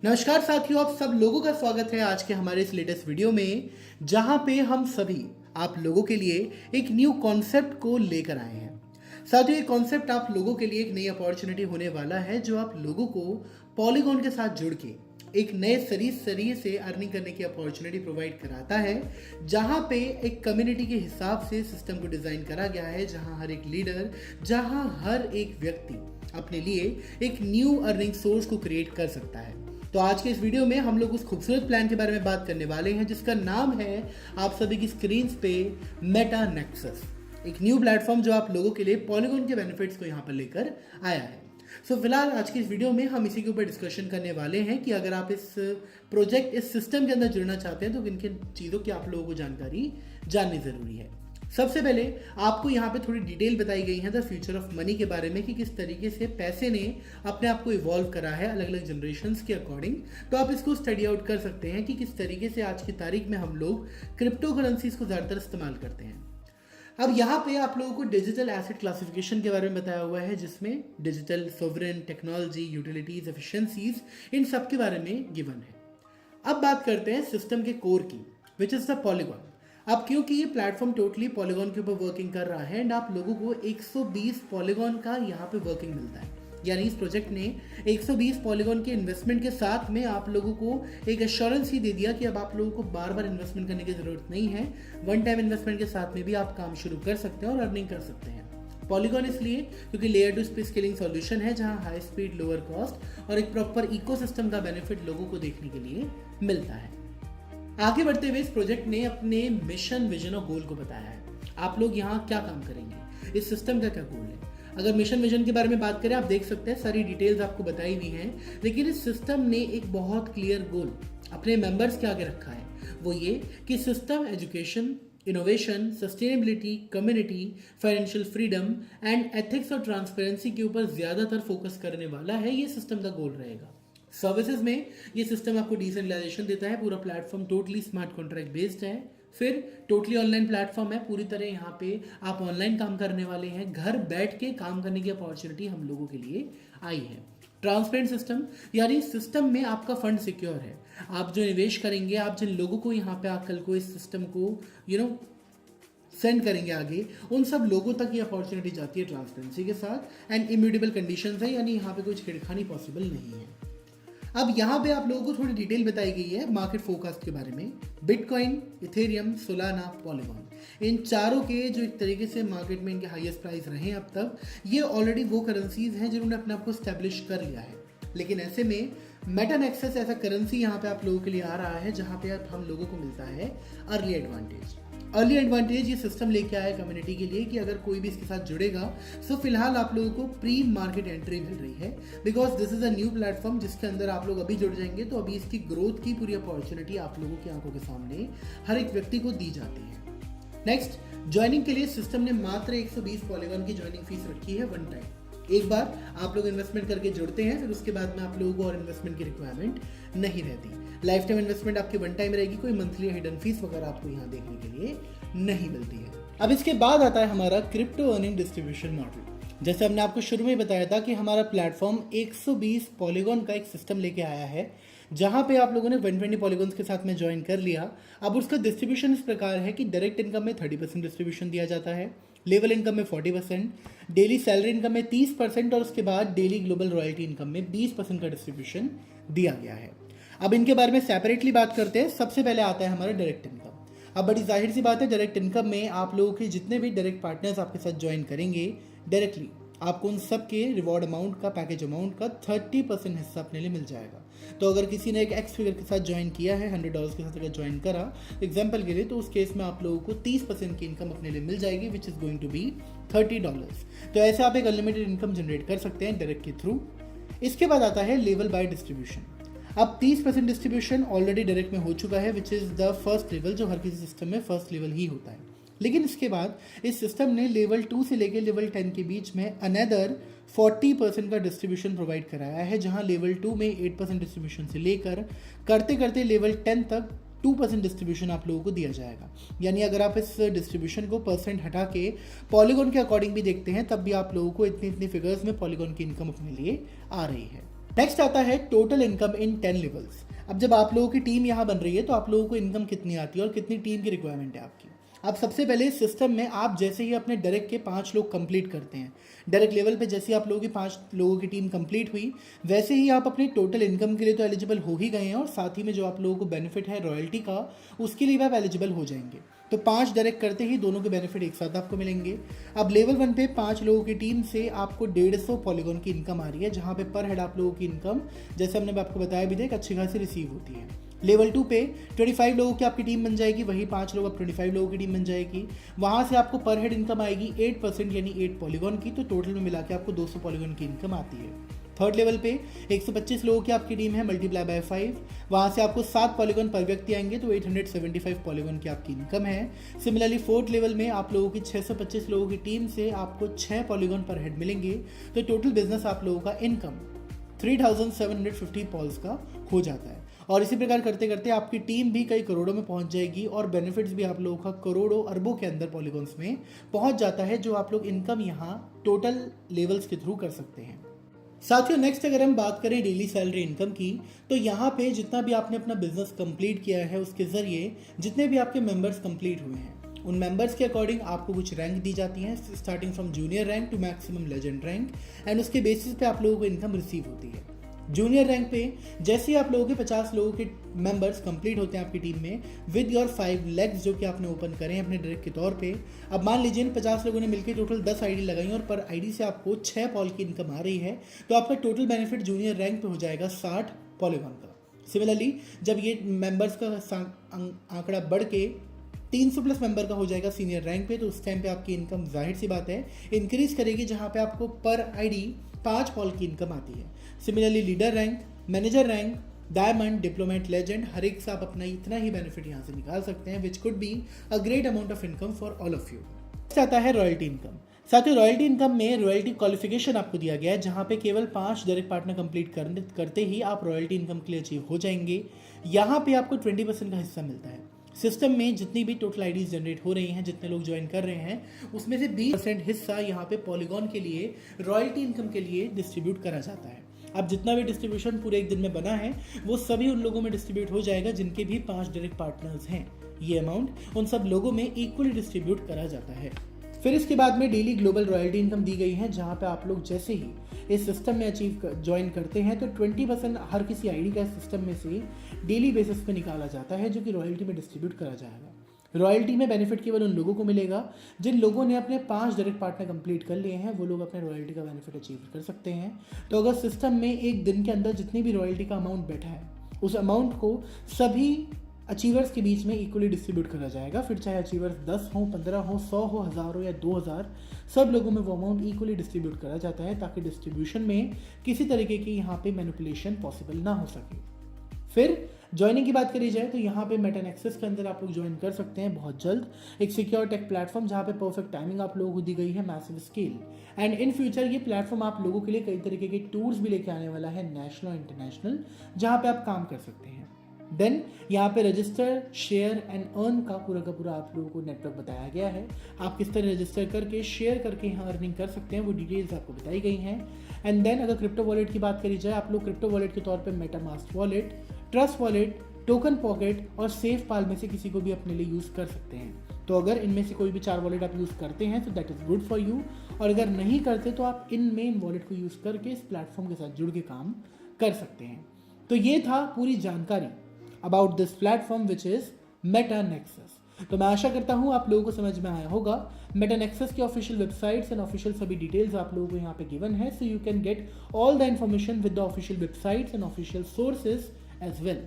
नमस्कार साथियों, आप सब लोगों का स्वागत है आज के हमारे इस लेटेस्ट वीडियो में, जहां पे हम सभी आप लोगों के लिए एक न्यू कॉन्सेप्ट को लेकर आए हैं। साथियों, ये कॉन्सेप्ट आप लोगों के लिए एक नई अपॉर्चुनिटी होने वाला है, जो आप लोगों को पॉलीगॉन के साथ जुड़ के एक नए जरिए से अर्निंग करने की अपॉर्चुनिटी प्रोवाइड कराता है, जहां पे एक कम्युनिटी के हिसाब से सिस्टम को डिजाइन करा गया है, जहां हर एक लीडर, जहां हर एक व्यक्ति अपने लिए एक न्यू अर्निंग सोर्स को क्रिएट कर सकता है। तो आज के इस वीडियो में हम लोग उस खूबसूरत प्लान के बारे में बात करने वाले हैं, जिसका नाम है आप सभी की स्क्रीन पे मेटा नेक्सस, एक न्यू प्लेटफॉर्म जो आप लोगों के लिए पॉलीगॉन के बेनिफिट्स को यहाँ पर लेकर आया है। फिलहाल आज की इस वीडियो में हम इसी के ऊपर डिस्कशन करने वाले हैं कि अगर आप इस प्रोजेक्ट, इस सिस्टम के अंदर जुड़ना चाहते हैं तो किन किन चीज़ों की आप लोगों को जानकारी जाननी ज़रूरी है। सबसे पहले आपको यहाँ पे थोड़ी डिटेल बताई गई है द फ्यूचर ऑफ मनी के बारे में, कि किस तरीके से पैसे ने अपने आप को इवॉल्व करा है अलग अलग जनरेशन्स के अकॉर्डिंग। तो आप इसको स्टडी आउट कर सकते हैं कि किस तरीके से आज की तारीख में हम लोग क्रिप्टो करेंसीज को ज़्यादातर इस्तेमाल करते हैं। अब यहाँ पे आप लोगों को डिजिटल एसेट क्लासिफिकेशन के बारे में बताया हुआ है, जिसमें digital, sovereign, technology, utilities, efficiencies, इन सब के बारे में गिवन है। अब बात करते हैं सिस्टम के कोर की, विच इज़ द पॉलीगॉन। अब क्योंकि ये प्लेटफॉर्म टोटली पॉलीगॉन के ऊपर वर्किंग कर रहा है एंड आप लोगों को 120 पॉलीगॉन का यहाँ पे वर्किंग मिलता है, यानी इस प्रोजेक्ट ने 120 पॉलीगॉन के इन्वेस्टमेंट के साथ में आप लोगों को एक एश्योरेंस ही दे दिया कि अब आप लोगों को बार बार इन्वेस्टमेंट करने की जरूरत नहीं है। वन टाइम इन्वेस्टमेंट के साथ में भी आप काम शुरू कर सकते हैं और अर्निंग कर सकते हैं। पॉलीगॉन इसलिए क्योंकि layer two space scaling solution है, जहां हाई स्पीड, लोअर कॉस्ट और एक प्रॉपर इकोसिस्टम का बेनिफिट लोगों को देखने के लिए मिलता है। आगे बढ़ते हुए इस प्रोजेक्ट ने अपने मिशन, विजन और गोल को बताया है। आप लोग यहाँ क्या काम करेंगे, इस सिस्टम का क्या गोल है। अगर मिशन विजन के बारे में बात करें, आप देख सकते हैं सारी डिटेल्स आपको बताई हुई हैं, लेकिन इस सिस्टम ने एक बहुत क्लियर गोल अपने मेंबर्स के आगे रखा है। वो ये कि system education, innovation, sustainability, community, financial freedom and ethics और ट्रांसपेरेंसी के ऊपर ज्यादातर फोकस करने वाला है। ये सिस्टम का गोल रहेगा। सर्विसेज में ये सिस्टम आपको डिसेंट्रलाइजेशन देता है। पूरा platform totally smart contract based है। फिर टोटली ऑनलाइन प्लेटफॉर्म है, पूरी तरह यहाँ पे आप ऑनलाइन काम करने वाले हैं। घर बैठ के काम करने की अपॉर्चुनिटी हम लोगों के लिए आई है। ट्रांसपेरेंट सिस्टम, यानी सिस्टम में आपका फंड सिक्योर है। आप जो निवेश करेंगे, आप जिन लोगों को यहाँ पे कल को इस सिस्टम को सेंड करेंगे आगे, उन सब लोगों तक ये अपॉर्चुनिटी जाती है ट्रांसपेरेंसी के साथ। एंड इम्यूटेबल कंडीशंस है, यानी यहाँ पे कोई छेड़खानी पॉसिबल नहीं है। अब यहाँ पे आप लोगों को थोड़ी डिटेल बताई गई है मार्केट फोरकास्ट के बारे में। बिटकॉइन, इथेरियम, सोलाना, पॉलीगॉन, इन चारों के जो एक तरीके से मार्केट में इनके हाईएस्ट प्राइस रहे हैं अब तक, ये ऑलरेडी वो करेंसीज हैं जिन्होंने अपने आप को स्टैब्लिश कर लिया है। लेकिन ऐसे में मेटा नेक्सस ऐसा करेंसी यहाँ पे आप लोगों के लिए आ रहा है, जहाँ पे अब हम लोगों को मिलता है अर्ली एडवांटेज। अर्ली एडवांटेज ये सिस्टम लेके आया कम्युनिटी के लिए कि अगर कोई भी इसके साथ जुड़ेगा, सो फिलहाल आप लोगों को प्री मार्केट एंट्री मिल रही है, because this is a new platform जिसके अंदर आप लोग अभी जुड़ जाएंगे तो अभी इसकी ग्रोथ की पूरी अपॉर्चुनिटी आप लोगों की आंखों के सामने हर एक व्यक्ति को दी जाती है। नेक्स्ट, ज्वाइनिंग के लिए सिस्टम ने मात्र 120 पॉलीगॉन की ज्वाइनिंग फीस रखी है वन टाइम। एक बार आप लोग इन्वेस्टमेंट करके जुड़ते हैं, फिर उसके बाद में आप लोगों को और इन्वेस्टमेंट की रिक्वायरमेंट नहीं रहती। लाइफ टाइम इन्वेस्टमेंट आपकी वन टाइम रहेगी, कोई मंथली हिडन फीस वगैरह आपको यहाँ देखने के लिए नहीं मिलती है। अब इसके बाद आता है हमारा क्रिप्टो अर्निंग डिस्ट्रीब्यूशन मॉडल। जैसे हमने आपको शुरू में बताया था कि हमारा प्लेटफॉर्म 120 पॉलीगॉन का एक सिस्टम लेके आया है, जहां पे आप लोगों ने 120 पॉलीगॉन्स के साथ में ज्वाइन कर लिया। अब उसका डिस्ट्रीब्यूशन इस प्रकार है कि डायरेक्ट इनकम में 30% डिस्ट्रीब्यूशन दिया जाता है, लेवल इनकम में 40%, डेली सैलरी इनकम में 30% और उसके बाद डेली ग्लोबल रॉयल्टी इनकम में 20% का डिस्ट्रीब्यूशन दिया गया है। अब इनके बारे में सेपरेटली बात करते हैं। सबसे पहले आता है हमारा डायरेक्ट इनकम। अब बड़ी जाहिर सी बात है, डायरेक्ट इनकम में आप लोगों के जितने भी डायरेक्ट पार्टनर्स आपके साथ ज्वाइन करेंगे, डायरेक्टली आपको उन सब के रिवॉर्ड अमाउंट का, पैकेज अमाउंट का 30% हिस्सा अपने लिए मिल जाएगा। तो अगर किसी ने एक एक्स फिगर के साथ ज्वाइन किया है, $100 के साथ अगर ज्वाइन करा एग्जाम्पल के लिए, तो उस केस में आप लोगों को 30% की इनकम अपने लिए मिल जाएगी, which is going to be $30। तो ऐसे आप एक अनलिमिटेड इनकम जनरेट कर सकते हैं डायरेक्ट के थ्रू। इसके बाद आता है लेवल बाय डिस्ट्रीब्यूशन। अब 30% डिस्ट्रीब्यूशन ऑलरेडी डायरेक्ट में हो चुका है, which is the first level, जो हर किसी सिस्टम में फर्स्ट लेवल ही होता है। लेकिन इसके बाद इस सिस्टम ने लेवल 2 से लेकर लेवल 10 के बीच में अनदर 40% का डिस्ट्रीब्यूशन प्रोवाइड कराया है, जहां लेवल 2 में 8% डिस्ट्रीब्यूशन से लेकर करते करते लेवल 10 तक 2% डिस्ट्रीब्यूशन आप लोगों को दिया जाएगा। यानी अगर आप इस डिस्ट्रीब्यूशन को परसेंट हटा के पॉलीगॉन के अकॉर्डिंग भी देखते हैं, तब भी आप लोगों को इतनी इतनी फिगर्स में पॉलीगॉन की इनकम अपने लिए आ रही है। नेक्स्ट आता है टोटल इनकम इन 10 लेवल्स। अब जब आप लोगों की टीम यहाँ बन रही है तो आप लोगों को इनकम कितनी आती है और कितनी टीम की रिक्वायरमेंट है आपकी। अब सबसे पहले सिस्टम में आप जैसे ही अपने डायरेक्ट के 5 लोग कंप्लीट करते हैं, डायरेक्ट लेवल पे जैसे ही आप लोगों की 5 लोगों की टीम कंप्लीट हुई, वैसे ही आप अपनी टोटल इनकम के लिए तो एलिजिबल हो ही गए हैं और साथ ही में जो आप लोगों को बेनिफिट है रॉयल्टी का, उसके लिए भी आप एलिजिबल हो जाएंगे। तो 5 डायरेक्ट करते ही दोनों के बेनिफिट एक साथ आपको मिलेंगे। अब लेवल 1 पे 5 लोगों की टीम से आपको 150 पॉलीगॉन की इनकम आ रही है, जहाँ पे पर हेड आप लोगों की इनकम, जैसे हमने आपको बताया भी था, एक अच्छी खासी रिसीव होती है। लेवल 2 पे 25 लोगों की आपकी टीम बन जाएगी, वही 5 लोग अब 25 लोगों की टीम बन जाएगी। वहाँ से आपको पर हेड इनकम आएगी 8% यानी 8 पॉलीगॉन की, तो टोटल में मिला के आपको 200 पॉलीगॉन की इनकम आती है। थर्ड लेवल पे 125 लोगों की आपकी टीम है, मल्टीप्लाई बाय 5, वहाँ से आपको 7 पॉलीगॉन पर व्यक्ति आएंगे, तो 875 पॉलीगॉन की आपकी इनकम है। सिमिलरली फोर्थ लेवल में आप लोगों की 625 लोगों की टीम से आपको 6 पॉलीगॉन पर हेड मिलेंगे, तो टोटल बिजनेस आप लोगों का इनकम 3750 पॉल्स का हो जाता है। और इसी प्रकार करते करते आपकी टीम भी कई करोड़ों में पहुंच जाएगी और बेनिफिट्स भी आप लोगों का करोड़ों अरबों के अंदर पॉलीगॉन्स में पहुंच जाता है, जो आप लोग इनकम यहाँ टोटल लेवल्स के थ्रू कर सकते हैं। साथियों, नेक्स्ट अगर हम बात करें डेली सैलरी इनकम की, तो यहाँ पे जितना भी आपने अपना बिजनेस कंप्लीट किया है उसके जरिए जितने भी आपके मेंबर्स कंप्लीट हुए हैं, उन मेंबर्स के अकॉर्डिंग आपको कुछ रैंक दी जाती हैं, starting from junior rank to maximum legend rank, and उसके बेसिस पे आप लोगों को इनकम रिसीव होती है। जूनियर रैंक पे जैसे ही आप लोगों के 50 लोगों के मेंबर्स कंप्लीट होते हैं आपकी टीम में विद योर 5 लेग्स जो कि आपने ओपन करें हैं अपने डायरेक्ट के तौर पे, अब मान लीजिए इन 50 लोगों ने मिलकर टोटल 10 आईडी लगाई और पर आईडी से आपको 6 पॉल की इनकम आ रही है, तो आपका टोटल बेनिफिट जूनियर रैंक पे हो जाएगा 60 पॉलीगॉन का। सिमिलरली जब ये मेंबर्स का आंकड़ा बढ़ के 300 प्लस मेंबर का हो जाएगा सीनियर रैंक पे, तो उस टाइम पे आपकी इनकम जाहिर सी बात है इंक्रीज करेगी, जहां पे आपको पर आईडी 5 पॉल की इनकम आती है। Similarly leader rank, manager rank, diamond, diplomat, legend, हर एक से आप अपना इतना ही बेनिफिट यहाँ से निकाल सकते हैं, which could be a great amount of income for all of you. आता है रॉयल्टी इनकम। साथ ही रॉयल्टी इनकम में रॉयल्टी क्वालिफिकेशन आपको दिया गया है, जहाँ पे केवल 5 डायरेक्ट पार्टनर कंप्लीट करते ही आप रॉयल्टी इनकम के लिए अचीव हो जाएंगे। यहाँ पे आपको 20% का हिस्सा मिलता है। सिस्टम में जितनी भी टोटल आईडीज जनरेट हो रही हैं, जितने लोग ज्वाइन कर रहे हैं, उसमें से 20% हिस्सा यहाँ पे पॉलीगॉन के लिए रॉयल्टी इनकम के लिए डिस्ट्रीब्यूट करा जाता है। अब जितना भी डिस्ट्रीब्यूशन पूरे एक दिन में बना है वो सभी उन लोगों में डिस्ट्रीब्यूट हो जाएगा जिनके भी 5 डायरेक्ट पार्टनर्स हैं। ये अमाउंट उन सब लोगों में इक्वली डिस्ट्रीब्यूट करा जाता है। फिर इसके बाद में डेली ग्लोबल रॉयल्टी इनकम दी गई है, जहाँ पे आप लोग जैसे ही इस सिस्टम में ज्वाइन करते हैं तो 20% हर किसी आईडी का सिस्टम में से डेली बेसिस पे निकाला जाता है, जो कि रॉयल्टी में डिस्ट्रीब्यूट करा जाएगा। रॉयल्टी में बेनिफिट केवल उन लोगों को मिलेगा जिन लोगों ने अपने 5 डायरेक्ट पार्टनर कंप्लीट कर लिए हैं, वो लोग अपने रॉयल्टी का बेनिफिट अचीव कर सकते हैं। तो अगर सिस्टम में एक दिन के अंदर जितनी भी रॉयल्टी का अमाउंट बैठा है, उस अमाउंट को सभी अचीवर्स के बीच में इक्वली डिस्ट्रीब्यूट करा जाएगा। फिर चाहे अचीवर्स 10 हो, 15 हो, 100 हो, 1000 हो या 2000, सब लोगों में वो अमाउंट इक्वली डिस्ट्रीब्यूट करा जाता है, ताकि डिस्ट्रीब्यूशन में किसी तरीके की यहाँ पे मैनिपुलेशन पॉसिबल ना हो सके। फिर ज्वाइनिंग की बात करी जाए तो यहाँ पे मेटानेक्सस के अंदर आप लोग ज्वाइन कर सकते हैं बहुत जल्द, एक सिक्योर टेक प्लेटफॉर्म जहाँ पे परफेक्ट टाइमिंग आप लोगों को दी गई है, massive scale, and in future ये प्लेटफॉर्म आप लोगों के लिए कई तरीके के टूर्स भी लेके आने वाला है, नेशनल और इंटरनेशनल, जहाँ पे आप काम कर सकते हैं। देन यहाँ पे रजिस्टर, शेयर एंड अर्न का पूरा आप लोगों को नेटवर्क बताया गया है। आप किस तरह रजिस्टर करके, शेयर करके यहाँ अर्निंग कर सकते हैं, वो डिटेल्स आपको बताई गई हैं। एंड देन अगर क्रिप्टो वॉलेट की बात करी जाए, आप लोग क्रिप्टो वॉलेट के तौर पे MetaMask wallet, trust wallet, token pocket और सेफ पाल में से किसी को भी अपने लिए यूज़ कर सकते हैं। तो अगर इनमें से कोई भी 4 वॉलेट आप यूज़ करते हैं तो that is good for you, और अगर नहीं करते तो आप इन मेन वॉलेट को यूज़ करके इस प्लेटफॉर्म के साथ जुड़ के काम कर सकते हैं। तो ये था पूरी जानकारी about this platform which is Metanexus. तो मैं आशा करता हूँ आप लोगों को समझ में आया होगा। मेटानेक्सस की ऑफिशियल वेबसाइट्स एंड ऑफिशियल सभी डिटेल्स आप लोगों को यहाँ पे गिवन है, so you can get all the information with the official websites and official sources as well.